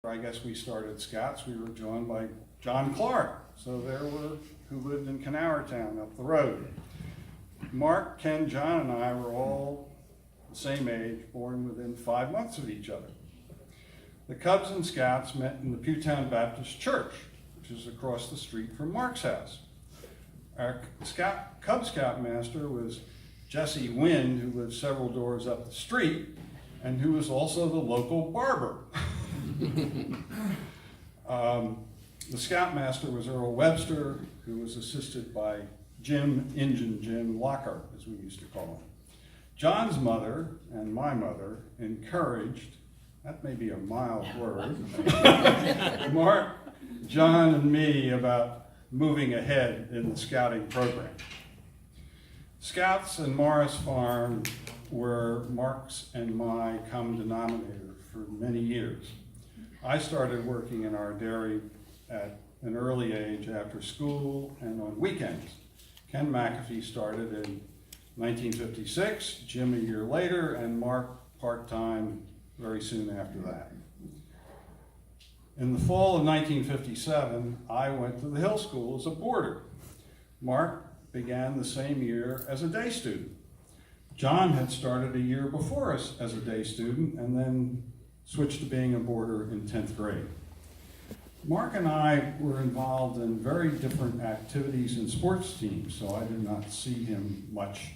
I guess we started Scouts, we were joined by John Clark. So there were, who lived in Canowertown up the road. Mark, Ken, John, and I were all the same age, born within 5 months of each other. The Cubs and Scouts met in the Pewtown Baptist Church, which is across the street from Mark's house. Our Cub Scout master was Jesse Wind, who lived several doors up the street, and who was also the local barber. The Scoutmaster was Earl Webster, who was assisted by Injun Jim Lockhart, as we used to call him. John's mother and my mother encouraged, that may be a mild word, Mark, John, and me about moving ahead in the scouting program. Scouts and Morris Farm were Mark's and my common denominator for many years. I started working in our dairy at an early age after school and on weekends. Ken McAfee started in 1956, Jim a year later, and Mark part-time very soon after that. In the fall of 1957, I went to the Hill School as a boarder. Mark began the same year as a day student. John had started a year before us as a day student and then switched to being a boarder in 10th grade. Mark and I were involved in very different activities and sports teams, so I did not see him much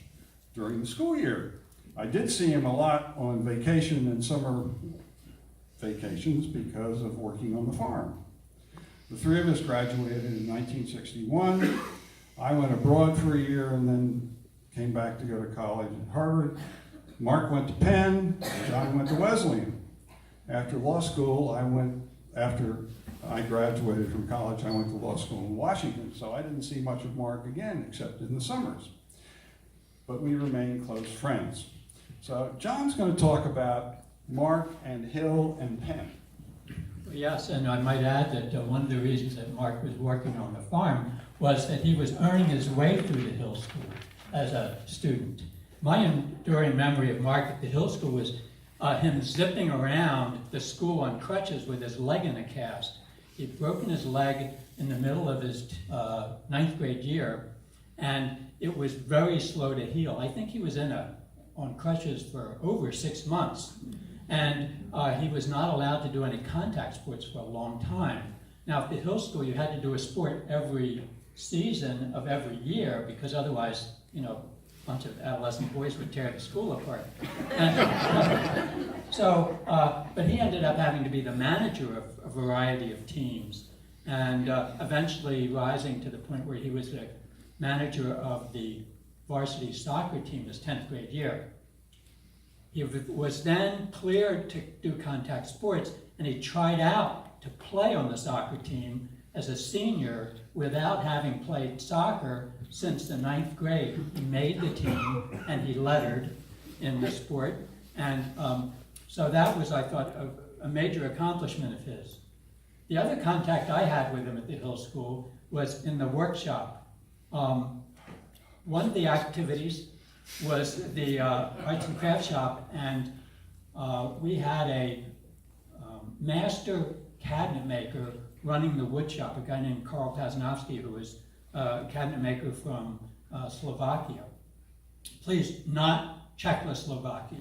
during the school year. I did see him a lot on vacation and summer vacations because of working on the farm. The three of us graduated in 1961. I went abroad for a year and then came back to go to college at Harvard. Mark went to Penn, John went to Wesleyan. After law school, after I graduated from college, I went to law school in Washington, so I didn't see much of Mark again, except in the summers. But we remained close friends. So John's going to talk about Mark and Hill and Penn. Yes, and I might add that one of the reasons that Mark was working on the farm was that he was earning his way through the Hill School as a student. My enduring memory of Mark at the Hill School was him zipping around the school on crutches with his leg in a cast. He'd broken his leg in the middle of his 9th grade year, and it was very slow to heal. I think he was on crutches for over 6 months, and he was not allowed to do any contact sports for a long time. Now, at the Hill School, you had to do a sport every season of every year, because otherwise, a bunch of adolescent boys would tear the school apart. But he ended up having to be the manager of a variety of teams, and eventually rising to the point where he was the manager of the varsity soccer team his 10th grade year. He was then cleared to do contact sports, and he tried out to play on the soccer team as a senior without having played soccer since the 9th grade. He made the team and he lettered in the sport. And so that was, I thought, a major accomplishment of his. The other contact I had with him at the Hill School was in the workshop. One of the activities was the arts and crafts shop, and we had a master cabinet maker running the wood shop, a guy named Karl Paznowski, who was a cabinet maker from Slovakia. Please, not Czechoslovakia,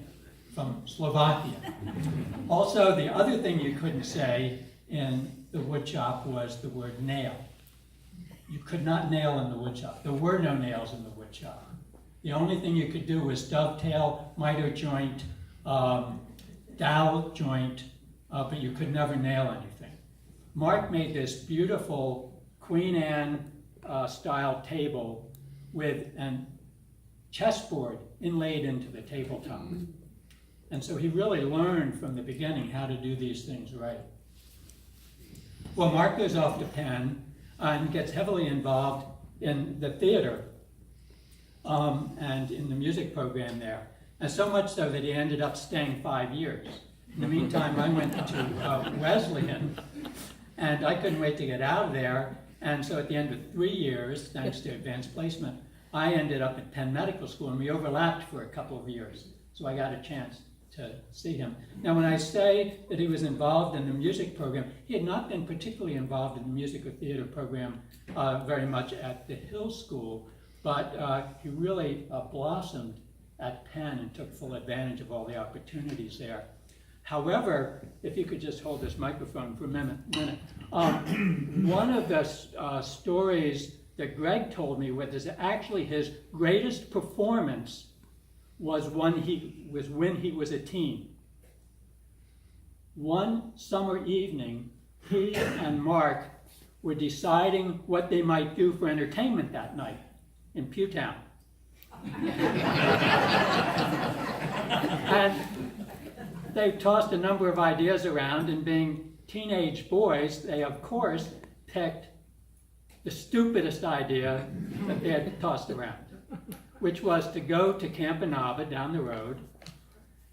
from Slovakia. Also, the other thing you couldn't say in the wood shop was the word nail. You could not nail in the wood shop. There were no nails in the wood shop. The only thing you could do was dovetail, miter joint, dowel joint, but you could never nail anything. Mark made this beautiful Queen Anne style table with a chessboard inlaid into the tabletop. And so he really learned from the beginning how to do these things right. Well, Mark goes off to Penn and gets heavily involved in the theater and in the music program there. And so much so that he ended up staying 5 years. In the meantime, I went to Wesleyan, and I couldn't wait to get out of there. And so at the end of 3 years, thanks to advanced placement, I ended up at Penn Medical School, and we overlapped for a couple of years. So I got a chance to see him. Now, when I say that he was involved in the music program, he had not been particularly involved in the music or theater program very much at the Hill School, but he really blossomed at Penn and took full advantage of all the opportunities there. However, if you could just hold this microphone for a minute. One of the stories that Greg told me was actually his greatest performance was when he was a teen. One summer evening, he and Mark were deciding what they might do for entertainment that night in Pewtown. And they tossed a number of ideas around, and being teenage boys, they of course picked the stupidest idea that they had tossed around, which was to go to Campanava down the road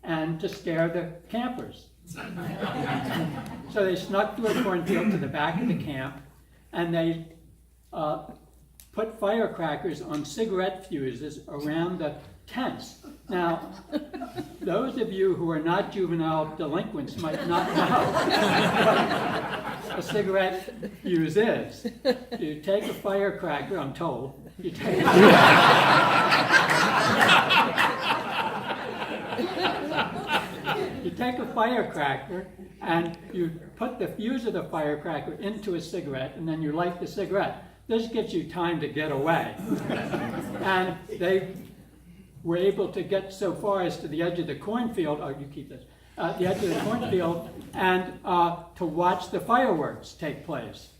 and to scare the campers. So they snuck through a cornfield to the back of the camp, and they put firecrackers on cigarette fuses around the tents. Now, those of you who are not juvenile delinquents might not know what a cigarette fuse is. You take a firecracker, I'm told, you take a firecracker and you put the fuse of the firecracker into a cigarette, and then you light the cigarette. This gives you time to get away. And they were able to get so far as to the edge of the cornfield, you keep this, the edge of the cornfield, and to watch the fireworks take place.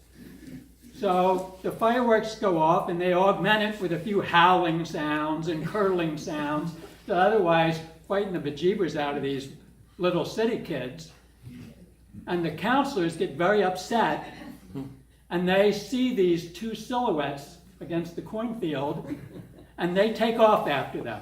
So the fireworks go off, and they augment it with a few howling sounds and curdling sounds that otherwise frighten the bejeebers out of these little city kids. And the counselors get very upset, and they see these two silhouettes against the cornfield, and they take off after them.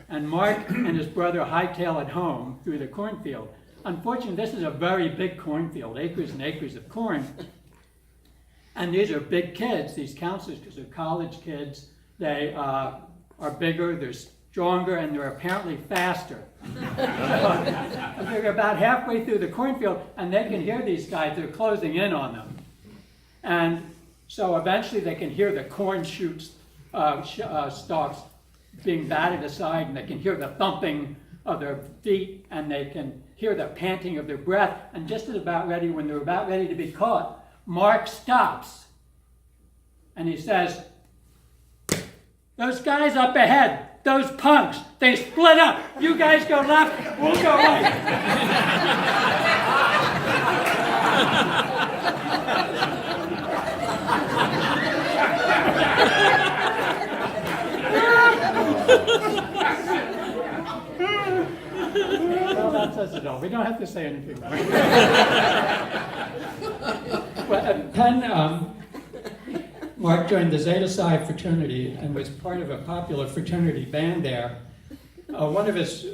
And Mark and his brother hightail it home through the cornfield. Unfortunately, this is a very big cornfield, acres and acres of corn. And these are big kids, these counselors, because they're college kids. They are bigger, they're stronger, and they're apparently faster. So they're about halfway through the cornfield, and they can hear these guys that are closing in on them. And so eventually they can hear the corn shoots, stalks being batted aside, and they can hear the thumping of their feet, and they can hear the panting of their breath. And just when they're about ready to be caught, Mark stops. And he says, "Those guys up ahead, those punks, they split up. You guys go left, we'll go right." Well, that says it all. We don't have to say anything more. Well, at Penn, Mark joined the Zeta Psi fraternity and was part of a popular fraternity band there. One of his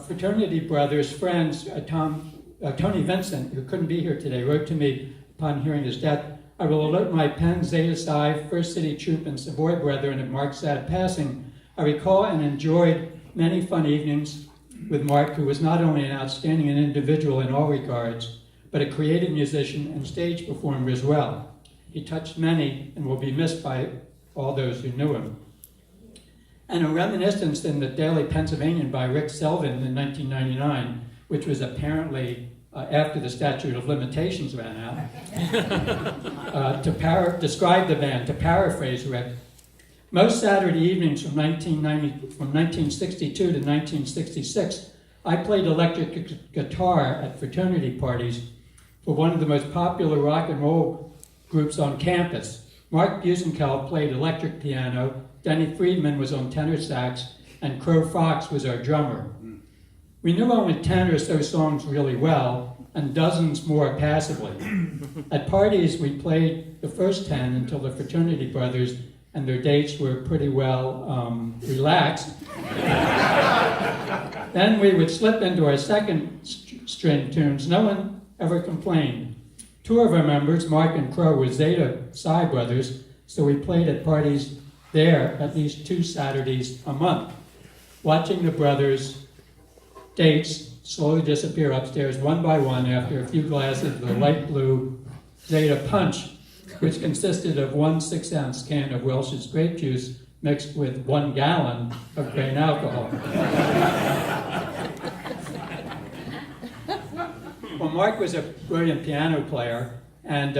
fraternity brothers' friends, Tony Vincent, who couldn't be here today, wrote to me upon hearing his death, "I will alert my Penn, Zeta Psi, First City Troop, and Savoy brethren of Mark's sad passing. I recall and enjoyed many fun evenings with Mark, who was not only an outstanding individual in all regards, but a creative musician and stage performer as well. He touched many and will be missed by all those who knew him." And a reminiscence in the Daily Pennsylvanian by Rick Selvin in 1999, which was apparently after the statute of limitations ran out, described the band, to paraphrase Rick. "Most Saturday evenings from 1962 to 1966, I played electric guitar at fraternity parties for one of the most popular rock and roll groups on campus. Mark Busenkel played electric piano, Denny Friedman was on tenor sax, and Crow Fox was our drummer. We knew only 10 or so songs really well, and dozens more passively. At parties, we played the first 10 until the fraternity brothers and their dates were pretty well relaxed. Then we would slip into our second string tunes. No one ever complained. Two of our members, Mark and Crow, were Zeta Psi brothers, so we played at parties there at least 2 Saturdays a month. watching the brothers' dates slowly disappear upstairs one by one after a few glasses of the light blue Zeta Punch, which consisted of 1 6-ounce can of Welch's grape juice mixed with 1 gallon of grain alcohol. Well, Mark was a brilliant piano player, and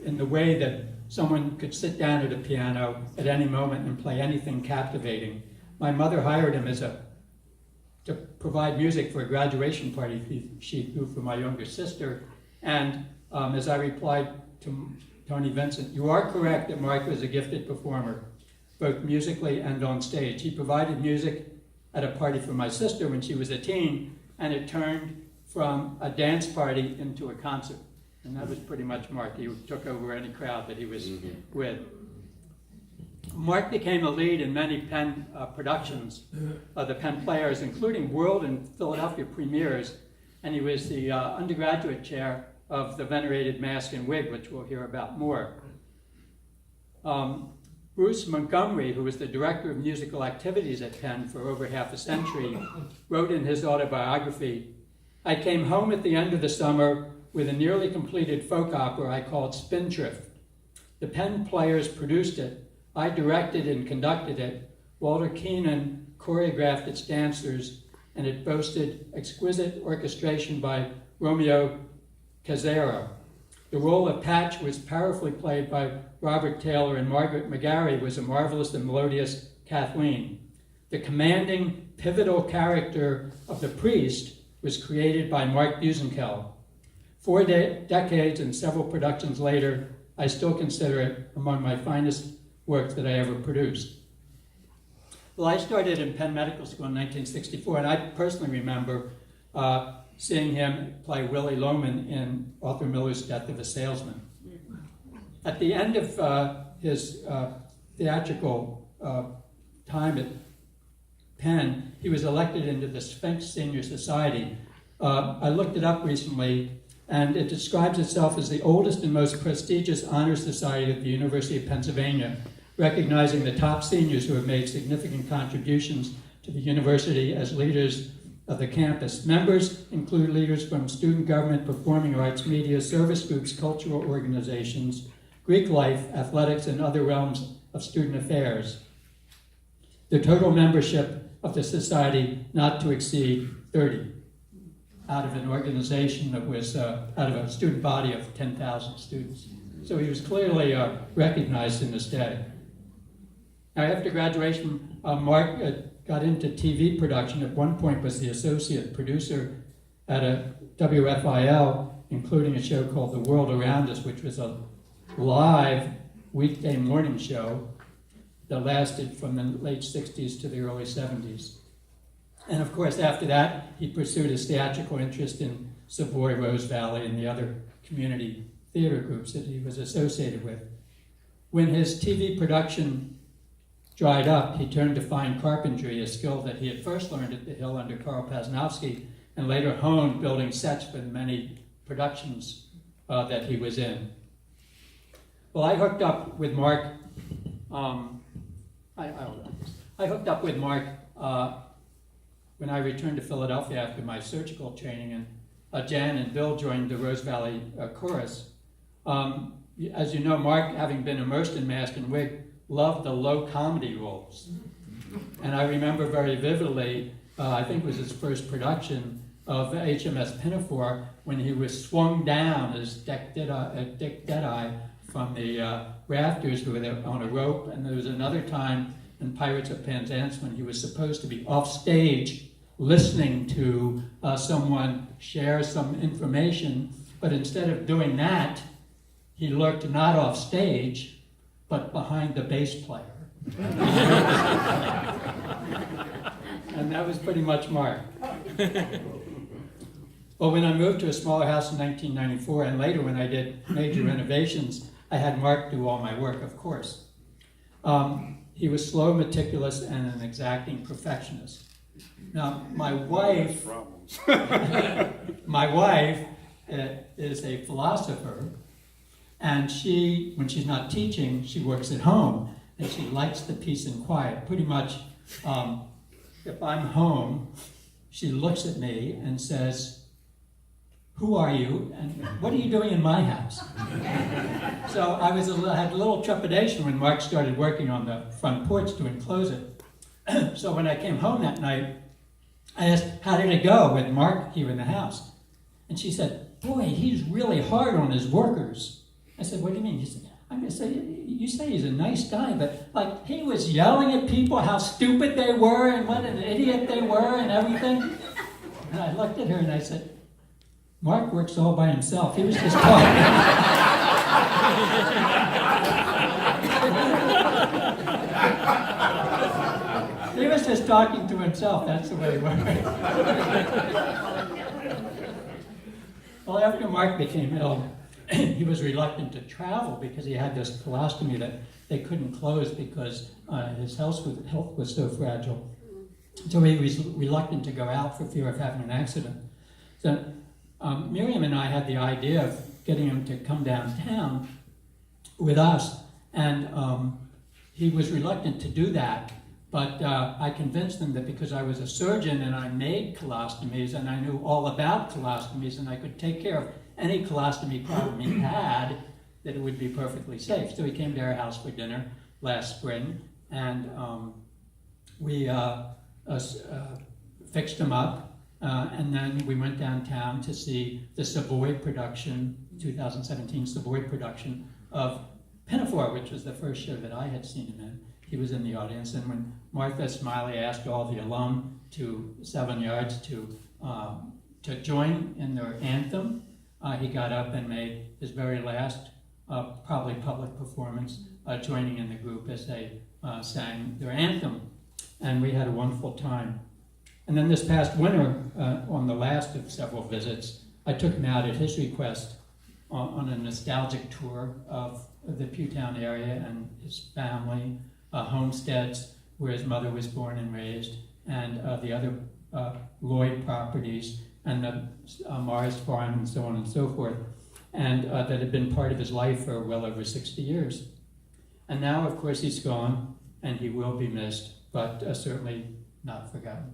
in the way that someone could sit down at a piano at any moment and play anything captivating. My mother hired him to provide music for a graduation party she threw for my younger sister, and as I replied to Tony Vincent, "You are correct that Mark was a gifted performer, both musically and on stage. He provided music at a party for my sister when she was a teen, and it turned from a dance party into a concert." And that was pretty much Mark. He took over any crowd that he was with. Mark became a lead in many Penn productions of the Penn Players, including world and Philadelphia premieres, and he was the undergraduate chair of the venerated Mask and Wig, which we'll hear about more. Bruce Montgomery, who was the director of musical activities at Penn for over half a century, wrote in his autobiography, "I came home at the end of the summer with a nearly completed folk opera I called Spindrift. The Penn Players produced it. I directed and conducted it. Walter Keenan choreographed its dancers, and it boasted exquisite orchestration by Romeo Cazzaro. The role of Patch was powerfully played by Robert Taylor, and Margaret McGarry was a marvelous and melodious Kathleen. The commanding, pivotal character of the priest was created by Mark Busenkel. 4 decades and several productions later, I still consider it among my finest works that I ever produced." Well, I started in Penn Medical School in 1964, and I personally remember seeing him play Willie Loman in Arthur Miller's Death of a Salesman. At the end of his theatrical time at Penn, he was elected into the Sphinx Senior Society. I looked it up recently, and it describes itself as the oldest and most prestigious honor society at the University of Pennsylvania, recognizing the top seniors who have made significant contributions to the university as leaders of the campus. Members include leaders from student government, performing arts, media, service groups, cultural organizations, Greek life, athletics, and other realms of student affairs. The total membership of the society not to exceed 30. Out of an organization that was, out of a student body of 10,000 students. So he was clearly recognized in this day. Now, after graduation, Mark got into TV production. At one point was the associate producer at a WFIL, including a show called The World Around Us, which was a live weekday morning show that lasted from the late 60s to the early 70s. And of course, after that, he pursued his theatrical interest in Savoy, Rose Valley, and the other community theater groups that he was associated with. When his TV production dried up, he turned to fine carpentry, a skill that he had first learned at the Hill under Karl Pasnowski, and later honed building sets for many productions that he was in. Well, I hooked up with Mark. I hooked up with Mark when I returned to Philadelphia after my surgical training, and Jan and Bill joined the Rose Valley Chorus. As you know, Mark, having been immersed in Mask and Wig, loved the low comedy roles. And I remember very vividly, I think it was his first production of HMS Pinafore, when he was swung down as Dick Deadeye from the rafters on a rope, and there was another time in Pirates of Penzance when he was supposed to be off stage listening to someone share some information, but instead of doing that, he lurked not off stage, but behind the bass player. And that was pretty much Mark. Well, when I moved to a smaller house in 1994, and later when I did major renovations, I had Mark do all my work, of course. He was slow, meticulous, and an exacting perfectionist. Now, my wife is a philosopher, and she, when she's not teaching, she works at home, and she likes the peace and quiet. Pretty much if I'm home, she looks at me and says, "Who are you, and what are you doing in my house?" So I had a little trepidation when Mark started working on the front porch to enclose it. So when I came home that night, I asked, "How did it go with Mark here in the house?" And she said, "Boy, he's really hard on his workers." I said, "What do you mean?" He said, "You say he's a nice guy, but like he was yelling at people how stupid they were and what an idiot they were and everything." And I looked at her and I said, "Mark works all by himself. He was just talking." He was just talking to himself. That's the way he worked. Well, after Mark became ill, he was reluctant to travel because he had this colostomy that they couldn't close because his health was so fragile. So he was reluctant to go out for fear of having an accident. So Miriam and I had the idea of getting him to come downtown with us, and he was reluctant to do that. But I convinced him that because I was a surgeon and I made colostomies and I knew all about colostomies and I could take care of any colostomy problem he had, that it would be perfectly safe. So he came to our house for dinner last spring, and we fixed him up, and then we went downtown to see the Savoy production, 2017 Savoy production of Pinafore, which was the first show that I had seen him in. He was in the audience, and when Martha Smiley asked all the alum to 7 Yards to join in their anthem, he got up and made his very last, probably public performance, joining in the group as they sang their anthem, and we had a wonderful time. And then this past winter, on the last of several visits, I took him out at his request on a nostalgic tour of the Pewtown area and his family, homesteads where his mother was born and raised, and the other Lloyd properties, and the Mars Farm, and so on and so forth, and that had been part of his life for well over 60 years. And now, of course, he's gone, and he will be missed, but certainly not forgotten.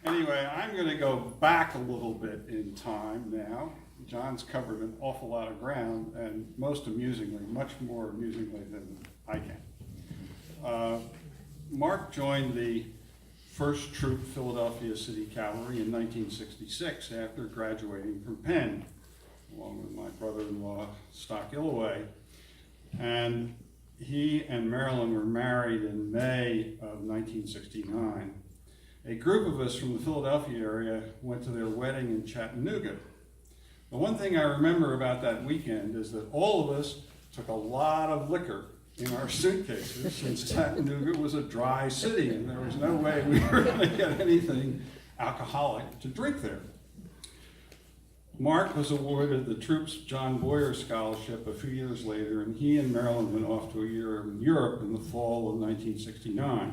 Anyway, I'm going to go back a little bit in time now. John's covered an awful lot of ground, and most amusingly, much more amusingly than I can. Mark joined the 1st Troop Philadelphia City Cavalry in 1966 after graduating from Penn, along with my brother-in-law, Stock Illoway. And he and Marilyn were married in May of 1969. A group of us from the Philadelphia area went to their wedding in Chattanooga. The one thing I remember about that weekend is that all of us took a lot of liquor in our suitcases, since Chattanooga was a dry city and there was no way we were going to get anything alcoholic to drink there. Mark was awarded the troop's John Boyer Scholarship a few years later, and he and Marilyn went off to a year in Europe in the fall of 1969.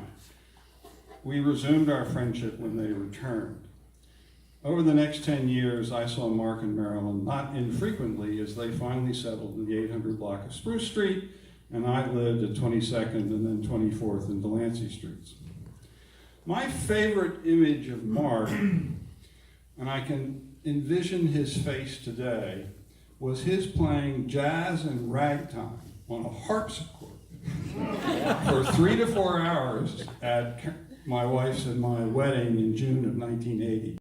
We resumed our friendship when they returned. Over the next 10 years, I saw Mark and Marilyn not infrequently as they finally settled in the 800 block of Spruce Street, and I lived at 22nd and then 24th and Delancey Streets. My favorite image of Mark, and I can envision his face today, was his playing jazz and ragtime on a harpsichord for 3 to 4 hours at my wife's and my wedding in June of 1980.